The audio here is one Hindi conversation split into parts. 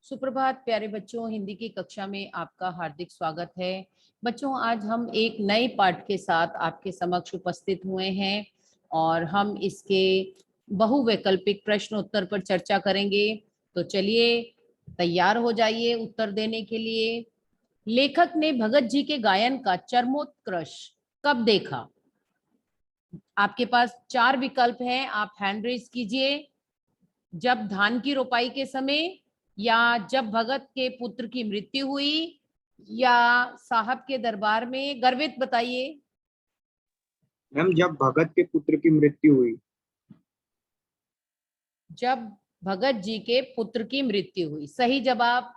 सुप्रभात प्यारे बच्चों, हिंदी की कक्षा में आपका हार्दिक स्वागत है। बच्चों, आज हम एक नए पाठ के साथ आपके समक्ष उपस्थित हुए हैं और हम इसके बहुवैकल्पिक प्रश्न उत्तर पर चर्चा करेंगे। तो चलिए तैयार हो जाइए उत्तर देने के लिए। लेखक ने भगत जी के गायन का चरमोत्कर्ष कब देखा? आपके पास 4 विकल्प हैं, आप हैंड रेज कीजिए। जब धान की रोपाई के समय, या जब भगत के पुत्र की मृत्यु हुई, या साहब के दरबार में। गर्वित बताइए। मैम, जब भगत के पुत्र की मृत्यु हुई। जब भगत जी के पुत्र की मृत्यु हुई, सही जवाब।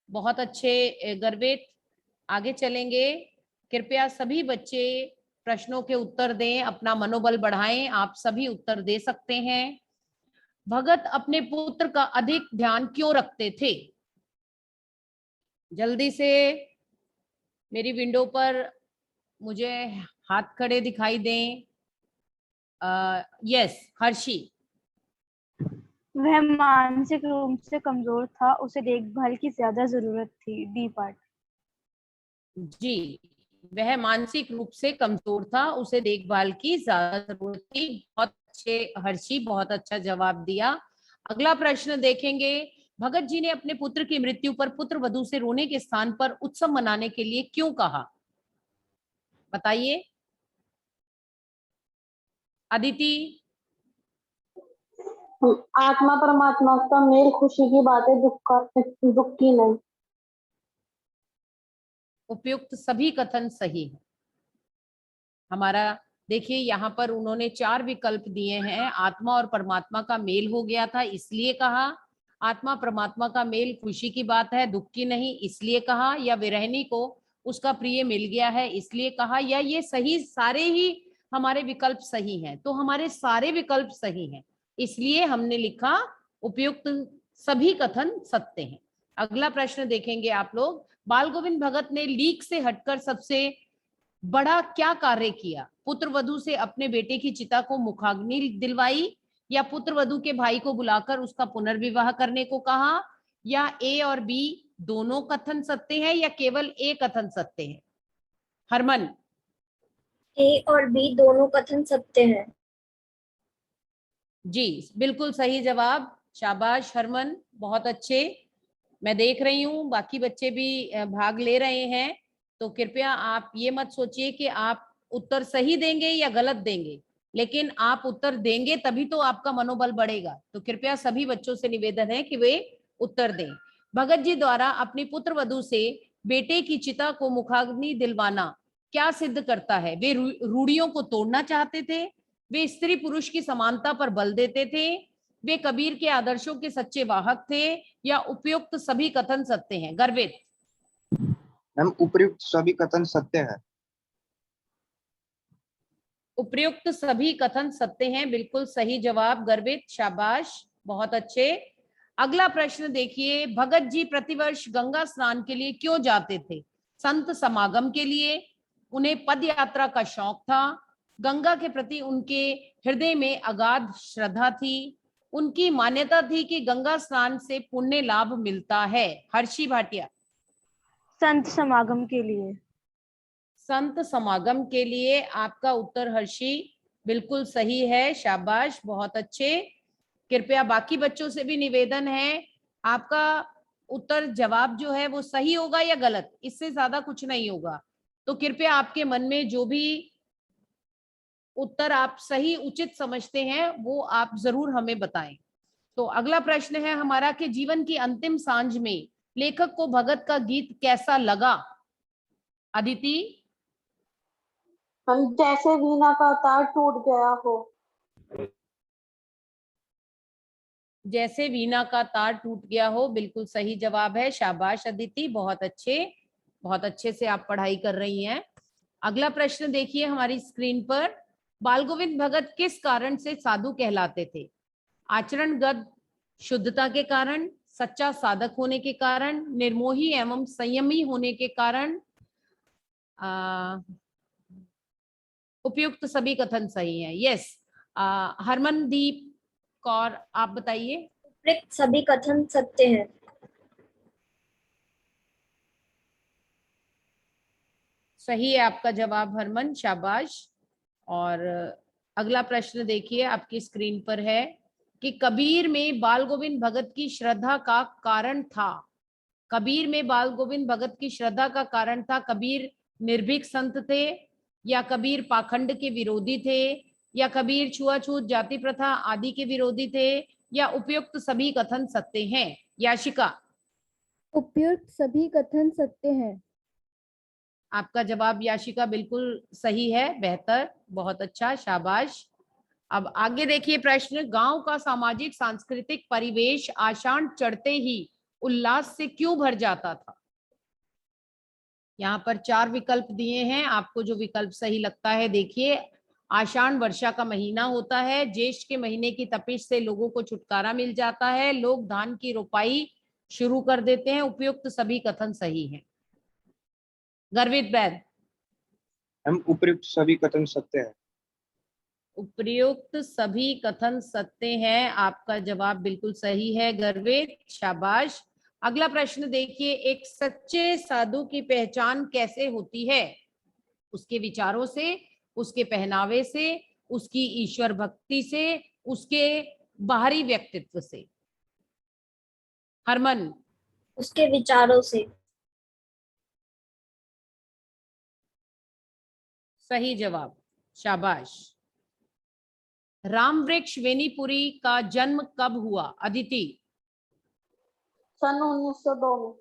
बहुत अच्छे गर्वित। आगे चलेंगे। कृपया सभी बच्चे प्रश्नों के उत्तर दें, अपना मनोबल बढ़ाएं। आप सभी उत्तर दे सकते हैं। भगत अपने पुत्र का अधिक ध्यान क्यों रखते थे? जल्दी से मेरी विंडो पर मुझे हाथ खड़े दिखाई दें। यस, हर्षी। वह मानसिक रूप से कमजोर था, उसे देखभाल की ज्यादा जरूरत थी। D part. जी, वह मानसिक रूप से कमजोर था, उसे देखभाल की ज्यादा जरूरत थी। बहुत अच्छे हर्षी, बहुत अच्छा जवाब दिया। अगला प्रश्न देखेंगे। भगत जी ने अपने पुत्र की मृत्यु पर पुत्र वधू से रोने के स्थान पर उत्सव मनाने के लिए क्यों कहा? बताइए अदिति। आत्मा परमात्मा का मेल खुशी की बात है, दुख की नहीं। उपयुक्त सभी कथन सही है हमारा। देखिए यहाँ पर उन्होंने 4 विकल्प दिए हैं। आत्मा और परमात्मा का मेल हो गया था इसलिए कहा, आत्मा परमात्मा का मेल खुशी की बात है, दुख की नहीं इसलिए कहा, या विरहिणी को उसका प्रिय मिल गया है इसलिए कहा, या ये सही सारे ही हमारे विकल्प सही हैं। तो हमारे सारे विकल्प सही हैं, इसलिए हमने लिखा उपयुक्त सभी कथन सत्य हैं। अगला प्रश्न देखेंगे आप लोग। बाल गोविंद भगत ने लीक से हटकर सबसे बड़ा क्या कार्य किया? पुत्र वधू से अपने बेटे की चिता को मुखाग्नि दिलवाई, या पुत्र वधू के भाई को बुलाकर उसका पुनर्विवाह करने को कहा, या ए और बी दोनों कथन सत्य हैं, या केवल ए कथन सत्य है? हरमन। ए और बी दोनों कथन सत्य हैं। जी, बिल्कुल सही जवाब। शाबाश हरमन, बहुत अच्छे। मैं देख रही हूँ बाकी बच्चे भी भाग ले रहे हैं, तो कृपया आप ये मत सोचिए कि आप उत्तर सही देंगे या गलत देंगे, लेकिन आप उत्तर देंगे तभी तो आपका मनोबल बढ़ेगा। तो कृपया सभी बच्चों से निवेदन है कि वे उत्तर दें। भगत जी द्वारा अपनी पुत्र वधू से बेटे की चिता को मुखाग्नि दिलवाना क्या सिद्ध करता है? वे रूढ़ियों को तोड़ना चाहते थे, वे स्त्री पुरुष की समानता पर बल देते थे, वे कबीर के आदर्शों के सच्चे वाहक थे, या उपयुक्त सभी कथन सत्य हैं? गर्वित। मैम, उपयुक्त सभी कथन सत्य है। उपयुक्त सभी कथन सत्य हैं, बिल्कुल सही जवाब गर्वित, शाबाश, बहुत अच्छे। अगला प्रश्न देखिए। भगत जी प्रतिवर्ष गंगा स्नान के लिए क्यों जाते थे? संत समागम के लिए, उन्हें पद यात्रा का शौक था, गंगा के प्रति उनके हृदय में अगाध श्रद्धा थी, उनकी मान्यता थी कि गंगा स्नान से पुण्य लाभ मिलता है। हर्षी भाटिया। संत समागम के लिए। संत समागम के लिए आपका उत्तर हर्षी बिल्कुल सही है, शाबाश, बहुत अच्छे। कृपया बाकी बच्चों से भी निवेदन है, आपका उत्तर जवाब जो है वो सही होगा या गलत, इससे ज्यादा कुछ नहीं होगा। तो कृपया आपके मन में जो भी उत्तर आप सही उचित समझते हैं वो आप जरूर हमें बताएं। तो अगला प्रश्न है हमारा कि जीवन की अंतिम सांझ में लेखक को भगत का गीत कैसा लगा? अदिति। जैसे वीणा का तार टूट गया हो। जैसे वीणा का तार टूट गया हो, बिल्कुल सही जवाब है, शाबाश अदिति, बहुत अच्छे, बहुत अच्छे से आप पढ़ाई कर रही हैं। अगला प्रश्न देखिए हमारी स्क्रीन पर। बाल गोविंद भगत किस कारण से साधु कहलाते थे? आचरणगत शुद्धता के कारण, सच्चा साधक होने के कारण, निर्मोही एवं संयमी होने के कारण। उपयुक्त सभी कथन सही हैं। यस, हरमनदीप कौर, आप बताइए। उपयुक्त सभी कथन सत्य हैं। सही है आपका जवाब हरमन, शाबाश। और अगला प्रश्न देखिए, आपकी स्क्रीन पर है कि कबीर में बाल गोविंद भगत की श्रद्धा का कारण था। कबीर में बाल गोविंद भगत की श्रद्धा का कारण था, कबीर निर्भीक संत थे, या कबीर पाखंड के विरोधी थे, या कबीर छुआछूत जाति प्रथा आदि के विरोधी थे, या उपयुक्त सभी कथन सत्य हैं। याशिका, उपयुक्त सभी कथन सत्य हैं। आपका जवाब याशिका बिल्कुल सही है, बेहतर, बहुत अच्छा, शाबाश। अब आगे देखिए प्रश्न, गांव का सामाजिक सांस्कृतिक परिवेश आषाढ़ चढ़ते ही उल्लास से क्यों भर जाता था? यहाँ पर 4 विकल्प दिए हैं, आपको जो विकल्प सही लगता है देखिए। आषाढ़ वर्षा का महीना होता है, ज्येष्ठ के महीने की तपिश से लोगों को छुटकारा मिल जाता है, लोग धान की रोपाई शुरू कर देते हैं, उपयुक्त सभी कथन सही हैं। गर्वित वैद, मैम उपयुक्त सभी कथन सत्य है। उपयुक्त सभी कथन सत्य हैं, आपका जवाब बिल्कुल सही है गर्वित, शाबाश। अगला प्रश्न देखिए, एक सच्चे साधु की पहचान कैसे होती है? उसके विचारों से, उसके पहनावे से, उसकी ईश्वर भक्ति से, उसके बाहरी व्यक्तित्व से। हरमन, उसके विचारों से। सही जवाब, शाबाश। राम वृक्ष वेनीपुरी का जन्म कब हुआ? अदिति, सन 1902 में।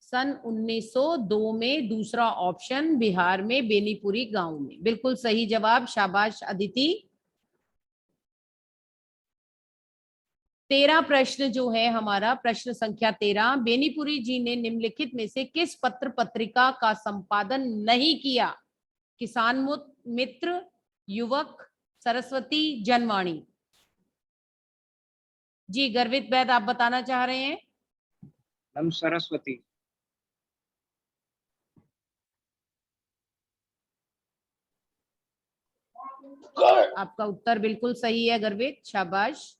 सन 1902 में, दूसरा ऑप्शन बिहार में बेनीपुरी गांव में, बिल्कुल सही जवाब, शाबाश अदिति। 13 प्रश्न जो है हमारा, प्रश्न संख्या 13, बेनीपुरी जी ने निम्नलिखित में से किस पत्र पत्रिका का संपादन नहीं किया? किसान मित्र, युवक, सरस्वती, जनवाणी। जी गर्वित वैद, आप बताना चाह रहे हैं? मैम सरस्वती। आपका उत्तर बिल्कुल सही है गर्वित, शाबाश।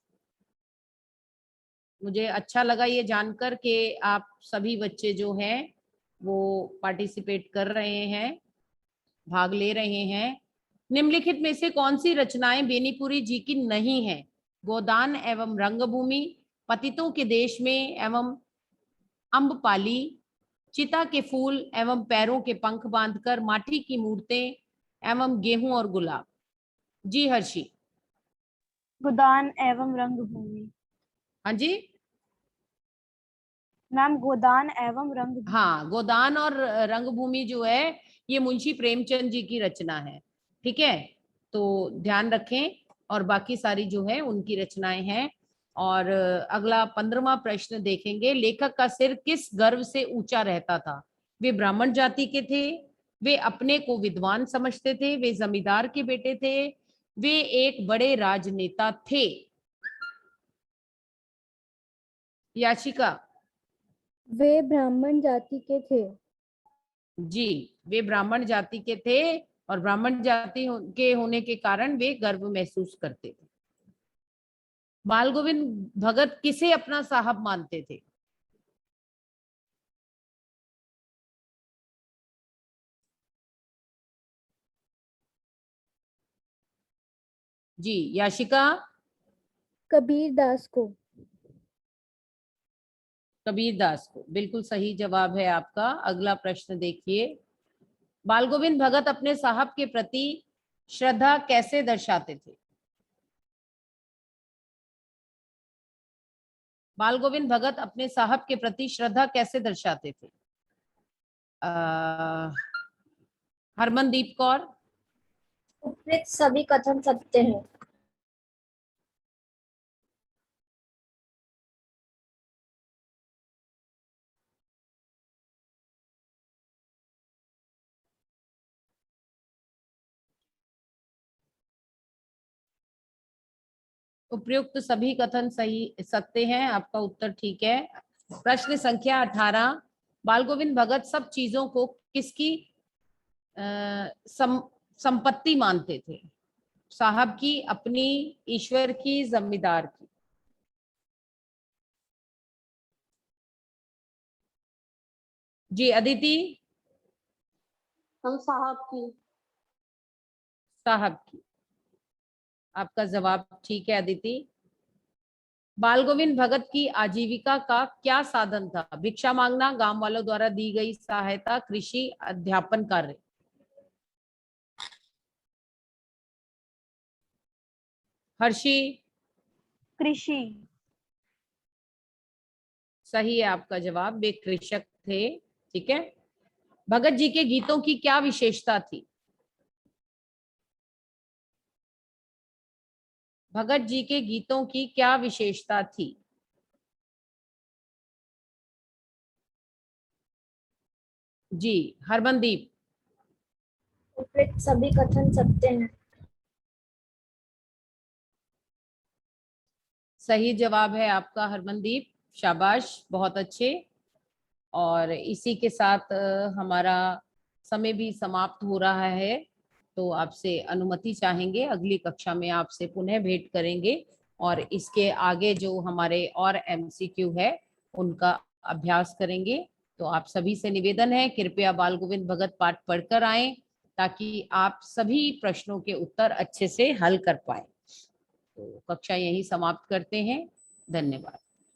मुझे अच्छा लगा ये जानकर कि आप सभी बच्चे जो हैं वो पार्टिसिपेट कर रहे हैं, भाग ले रहे हैं। निम्नलिखित में से कौन सी रचनाएं बेनीपुरी जी की नहीं है? गोदान एवं रंगभूमि, पतितों के देश में एवं अम्बपाली, चिता के फूल एवं पैरों के पंख बांधकर, माटी की मूर्तें एवं गेहूं और गुलाब। जी हर्षी। गोदान एवं रंगभूमि। हाँ जी, मैम गोदान एवं रंगभूमि। हाँ, गोदान और रंगभूमि जो है ये मुंशी प्रेमचंद जी की रचना है, ठीक है, तो ध्यान रखें। और बाकी सारी जो है उनकी रचनाएं हैं। और अगला 15वां प्रश्न देखेंगे, लेखक का सिर किस गर्व से ऊंचा रहता था? वे ब्राह्मण जाति के थे, वे अपने को विद्वान समझते थे, वे जमींदार के बेटे थे, वे एक बड़े राजनेता थे। याचिका, वे ब्राह्मण जाति के थे। जी, वे ब्राह्मण जाति के थे, और ब्राह्मण जाति के होने के कारण वे गर्व महसूस करते थे। बाल गोविंद भगत किसे अपना साहब मानते थे? जी याशिका, कबीर दास को। कबीर दास को, बिल्कुल सही जवाब है आपका। अगला प्रश्न देखिए, बाल गोविंद भगत अपने साहब के प्रति श्रद्धा कैसे दर्शाते थे? बाल गोविंद भगत अपने साहब के प्रति श्रद्धा कैसे दर्शाते थे? हरमनदीप कौर। उपयुक्त सभी कथन सत्य हैं। उपयुक्त सभी कथन सही सत्य हैं, आपका उत्तर ठीक है। प्रश्न संख्या 18, बाल गोविंद भगत सब चीजों को किसकी संपत्ति मानते थे? साहब की, अपनी, ईश्वर की, जमींदार की। जी अदिति। हम साहब की। साहब की। आपका जवाब ठीक है अदिति। बाल गोविंद भगत की आजीविका का क्या साधन था? भिक्षा मांगना, गांव वालों द्वारा दी गई सहायता, कृषि, अध्यापन कार्य। हर्षी। कृषि। सही है आपका जवाब, वे कृषक थे। ठीक है। भगत जी के गीतों की क्या विशेषता थी? भगत जी के गीतों की क्या विशेषता थी? जी, हरमनदीप। उपयुक्त सभी कथन सत्य हैं। सही जवाब है आपका हरमनदीप, शाबाश, बहुत अच्छे। और इसी के साथ हमारा समय भी समाप्त हो रहा है, तो आपसे अनुमति चाहेंगे, अगली कक्षा में आपसे पुनः भेंट करेंगे और इसके आगे जो हमारे और एमसीक्यू है उनका अभ्यास करेंगे। तो आप सभी से निवेदन है, कृपया बाल गोविंद भगत पाठ पढ़कर आएं ताकि आप सभी प्रश्नों के उत्तर अच्छे से हल कर पाए। तो कक्षा यहीं समाप्त करते हैं। धन्यवाद।